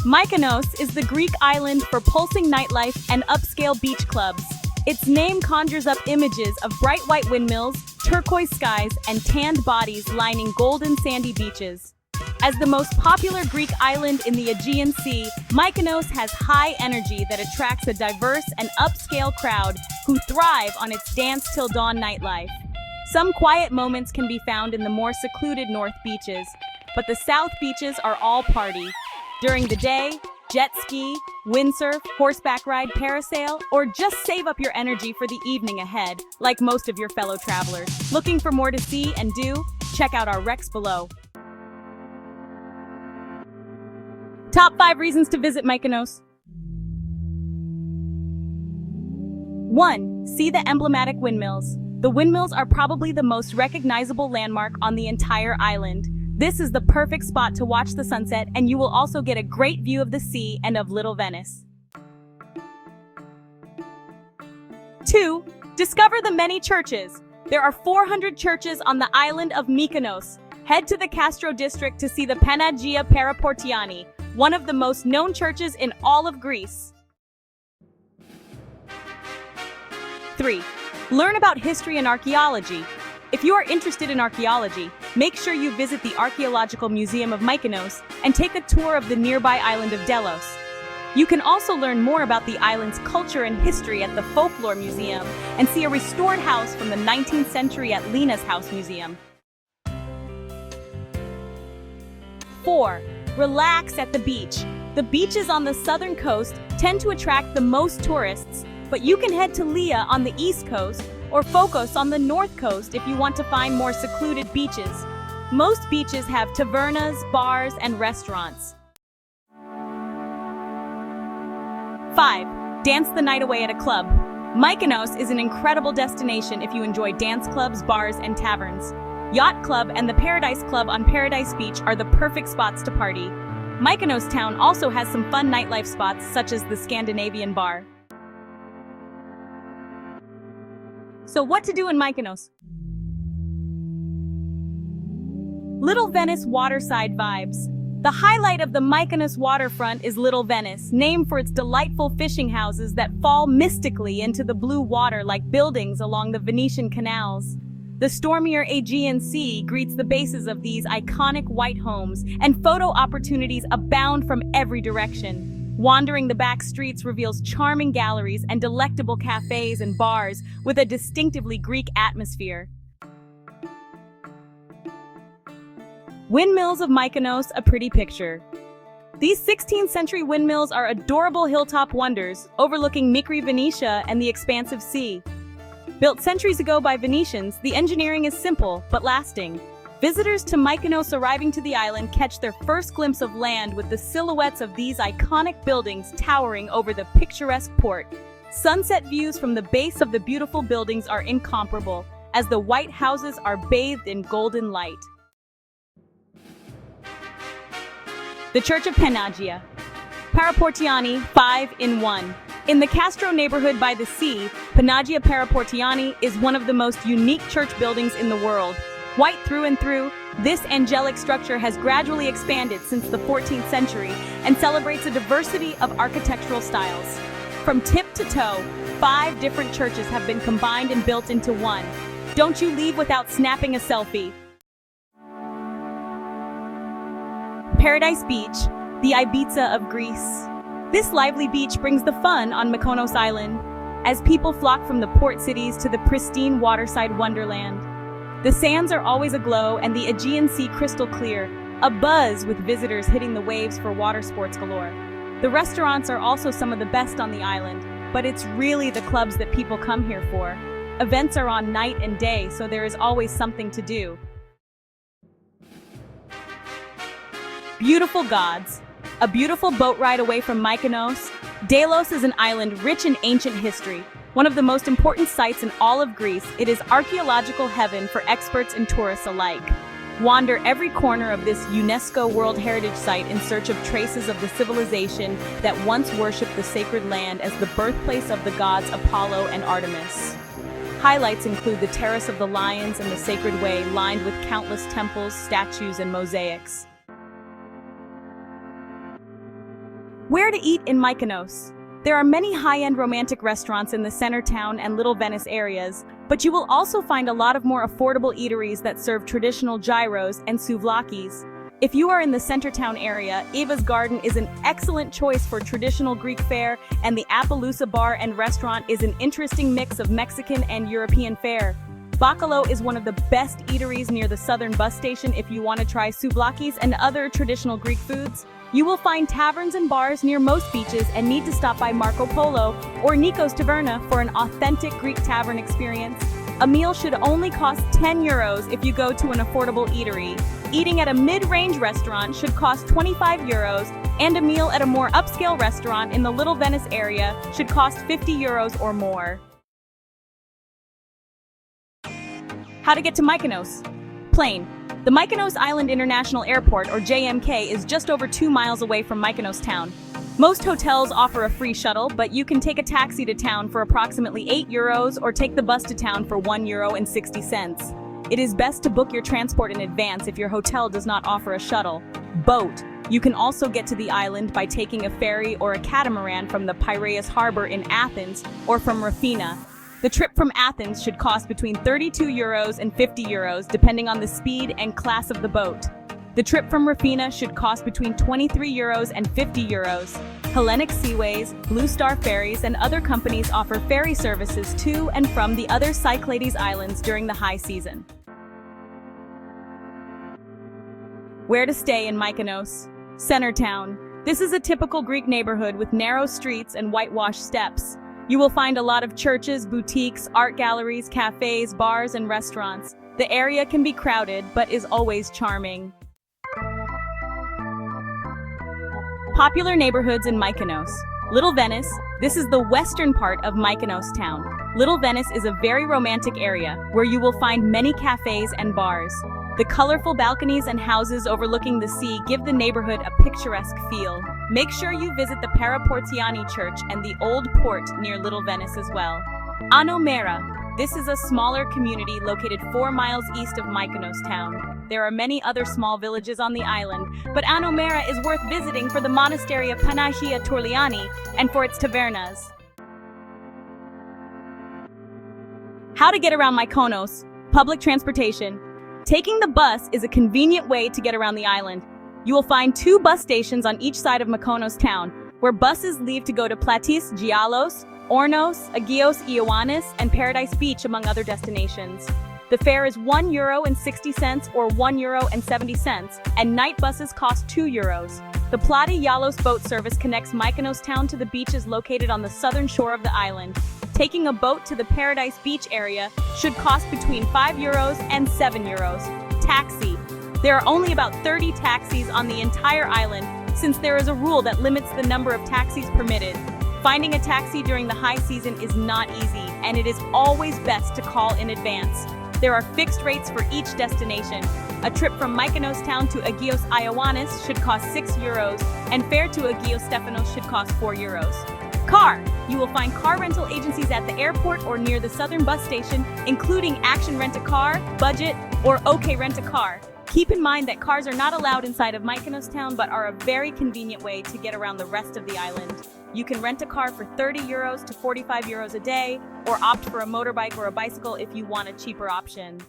Mykonos is the Greek island for pulsing nightlife and upscale beach clubs. Its name conjures up images of bright white windmills, turquoise skies, and tanned bodies lining golden sandy beaches. As the most popular Greek island in the Aegean Sea, Mykonos has high energy that attracts a diverse and upscale crowd who thrive on its dance till dawn nightlife. Some quiet moments can be found in the more secluded north beaches, but the south beaches are all party. During the day, jet ski, windsurf, horseback ride, parasail, or just save up your energy for the evening ahead, like most of your fellow travelers. Looking for more to see and do? Check out our recs below. Top 5 reasons to visit Mykonos. 1. See the emblematic windmills. The windmills are probably the most recognizable landmark on the entire island. This is the perfect spot to watch the sunset, and you will also get a great view of the sea and of Little Venice. 2. Discover the many churches. There are 400 churches on the island of Mykonos. Head to the Castro district to see the Panagia Paraportiani, one of the most known churches in all of Greece. 3. Learn about history and archaeology. If you are interested in archaeology, make sure you visit the Archaeological Museum of Mykonos and take a tour of the nearby island of Delos. You can also learn more about the island's culture and history at the Folklore Museum and see a restored house from the 19th century at Lina's House Museum. 4. Relax at the beach. The beaches on the southern coast tend to attract the most tourists, but you can head to Lia on the east coast or Focus on the north coast if you want to find more secluded beaches. Most beaches have tavernas, bars, and restaurants. 5. Dance the night away at a club. Mykonos is an incredible destination if you enjoy dance clubs, bars, and taverns. Yacht Club and the Paradise Club on Paradise Beach are the perfect spots to party. Mykonos town also has some fun nightlife spots such as the Scandinavian Bar. So what to do in Mykonos? Little Venice waterside vibes. The highlight of the Mykonos waterfront is Little Venice, named for its delightful fishing houses that fall mystically into the blue water like buildings along the Venetian canals. The stormier Aegean Sea greets the bases of these iconic white homes, and photo opportunities abound from every direction. Wandering the back streets reveals charming galleries and delectable cafes and bars with a distinctively Greek atmosphere. Windmills of Mykonos, a pretty picture. These 16th century windmills are adorable hilltop wonders overlooking Mikri Venetia and the expansive sea. Built centuries ago by Venetians, the engineering is simple but lasting. Visitors to Mykonos arriving to the island catch their first glimpse of land with the silhouettes of these iconic buildings towering over the picturesque port. Sunset views from the base of the beautiful buildings are incomparable, as the white houses are bathed in golden light. The Church of Panagia. Paraportiani, 5 in 1. In the Castro neighborhood by the sea, Panagia Paraportiani is one of the most unique church buildings in the world. White through and through, this angelic structure has gradually expanded since the 14th century and celebrates a diversity of architectural styles. From tip to toe, 5 different churches have been combined and built into one. Don't you leave without snapping a selfie. Paradise Beach, the Ibiza of Greece. This lively beach brings the fun on Mykonos Island, as people flock from the port cities to the pristine waterside wonderland. The sands are always aglow and the Aegean Sea crystal clear, abuzz with visitors hitting the waves for water sports galore. The restaurants are also some of the best on the island, but it's really the clubs that people come here for. Events are on night and day, so there is always something to do. Beautiful gods. A beautiful boat ride away from Mykonos. Delos is an island rich in ancient history. One of the most important sites in all of Greece, it is archaeological heaven for experts and tourists alike. Wander every corner of this UNESCO World Heritage Site in search of traces of the civilization that once worshipped the sacred land as the birthplace of the gods Apollo and Artemis. Highlights include the Terrace of the Lions and the Sacred Way, lined with countless temples, statues, and mosaics. Where to eat in Mykonos? There are many high-end romantic restaurants in the center town and Little Venice areas, but you will also find a lot of more affordable eateries that serve traditional gyros and souvlakis. If you are in the center town area, Eva's Garden is an excellent choice for traditional Greek fare, and the Appaloosa Bar and Restaurant is an interesting mix of Mexican and European fare. Bacalo is one of the best eateries near the southern bus station if you want to try souvlakis and other traditional Greek foods. You will find taverns and bars near most beaches and need to stop by Marco Polo or Nikos Taverna for an authentic Greek tavern experience. A meal should only cost 10 euros if you go to an affordable eatery. Eating at a mid-range restaurant should cost 25 euros, and a meal at a more upscale restaurant in the Little Venice area should cost 50 euros or more. How to get to Mykonos? Plane. The Mykonos Island International Airport, or JMK, is just over 2 miles away from Mykonos town. Most hotels offer a free shuttle, but you can take a taxi to town for approximately 8 euros or take the bus to town for 1 euro and 60 cents. It is best to book your transport in advance if your hotel does not offer a shuttle. Boat. You can also get to the island by taking a ferry or a catamaran from the Piraeus Harbor in Athens or from Rafina. The trip from Athens should cost between 32 euros and 50 euros depending on the speed and class of the boat. The trip from Rafina should cost between 23 euros and 50 euros. Hellenic Seaways, Blue Star Ferries, and other companies offer ferry services to and from the other Cyclades Islands during the high season. Where to stay in Mykonos? Center town. This is a typical Greek neighborhood with narrow streets and whitewashed steps. You will find a lot of churches, boutiques, art galleries, cafes, bars, and restaurants. The area can be crowded, but is always charming. Popular neighborhoods in Mykonos. Little Venice. This is the western part of Mykonos town. Little Venice is a very romantic area where you will find many cafes and bars. The colorful balconies and houses overlooking the sea give the neighborhood a picturesque feel. Make sure you visit the Paraportiani Church and the Old Port near Little Venice as well. Anomera. This is a smaller community located 4 miles east of Mykonos town. There are many other small villages on the island, but Anomera is worth visiting for the monastery of Panagia Torliani and for its tavernas. How to get around Mykonos? Public transportation. Taking the bus is a convenient way to get around the island. You will find 2 bus stations on each side of Mykonos town, where buses leave to go to Platis, Gialos, Ornos, Agios Ioannis, and Paradise Beach, among other destinations. The fare is 1 euro and 60 cents or 1 euro and 70 cents, and night buses cost 2 euros. The Plati Yalos boat service connects Mykonos town to the beaches located on the southern shore of the island. Taking a boat to the Paradise Beach area should cost between 5 euros and 7 euros. Taxi. There are only about 30 taxis on the entire island, since there is a rule that limits the number of taxis permitted. Finding a taxi during the high season is not easy, and it is always best to call in advance. There are fixed rates for each destination. A trip from Mykonos town to Agios Ioannis should cost 6 euros, and fare to Agios Stephanos should cost 4 euros. Car. You will find car rental agencies at the airport or near the southern bus station, including Action Rent-A-Car, Budget, or OK Rent-A-Car. Keep in mind that cars are not allowed inside of Mykonos town, but are a very convenient way to get around the rest of the island. You can rent a car for 30 euros to 45 euros a day, or opt for a motorbike or a bicycle if you want a cheaper option.